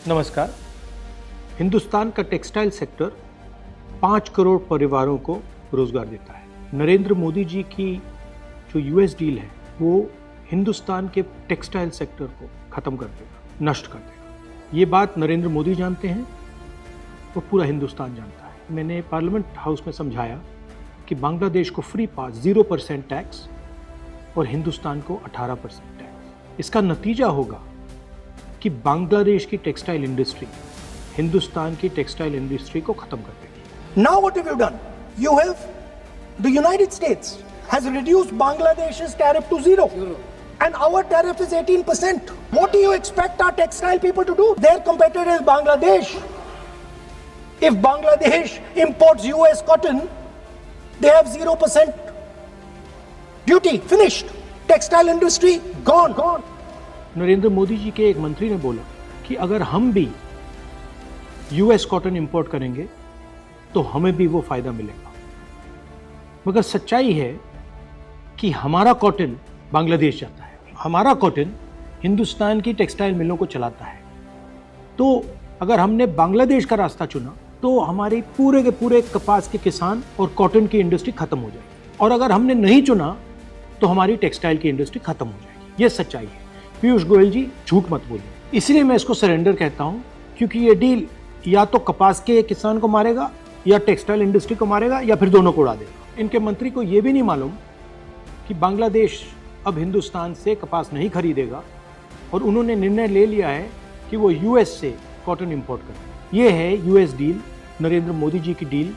नमस्कार। हिंदुस्तान का textile sector 5 crore परिवारों को रोजगार देता है। नरेंद्र मोदी जी की जो यूएस डील है वो हिंदुस्तान के टेक्सटाइल सेक्टर को खत्म कर देगा, नष्ट कर देगा। ये बात नरेंद्र मोदी जानते हैं और पूरा हिंदुस्तान जानता है। मैंने पार्लियामेंट हाउस में समझाया कि बांग्लादेश को फ्री पास 0% टैक्स और हिंदुस्तान को 18% टैक्स। इसका नतीजा होगा कि बांग्लादेश की टेक्सटाइल इंडस्ट्री हिंदुस्तान की टेक्सटाइल इंडस्ट्री को खत्म कर देगी। Now what have you done? You have, the United States has reduced Bangladesh's tariff to zero. And our tariff is 18%. What do you expect our textile people to do? Their competitor is Bangladesh. If Bangladesh imports US cotton, they have 0% duty. Finished. Textile industry gone. Narendra Modi ji के एक मंत्री ने बोला कि अगर हम भी US cotton import करेंगे तो हमें भी वो फायदा मिलेगा। मगर सच्चाई है कि हमारा कॉटन बांग्लादेश जाता है, हमारा कॉटन हिंदुस्तान की टेक्सटाइल मिलों को चलाता है। तो अगर हमने बांग्लादेश का रास्ता चुना तो हमारे पूरे के पूरे कपास के किसान और कॉटन की इंडस्ट्री खत्म हो जाएगी, और अगर हमने नहीं चुना तो हमारी टेक्सटाइल की इंडस्ट्री खत्म हो जाएगी। ये सच्चाई है। पीयूष गोयल जी, झूठ मत बोलिए। इसलिए मैं इसको सरेंडर कहता हूं, क्योंकि ये डील या तो कपास के किसान को मारेगा या टेक्सटाइल इंडस्ट्री को मारेगा या फिर दोनों को उड़ा देगा। इनके मंत्री को ये भी नहीं मालूम कि बांग्लादेश अब हिंदुस्तान से कपास नहीं खरीदेगा और उन्होंने निर्णय ले लिया है कि वो यूएस से कॉटन इंपोर्ट करें। ये है यूएस डील, नरेंद्र मोदी जी की डील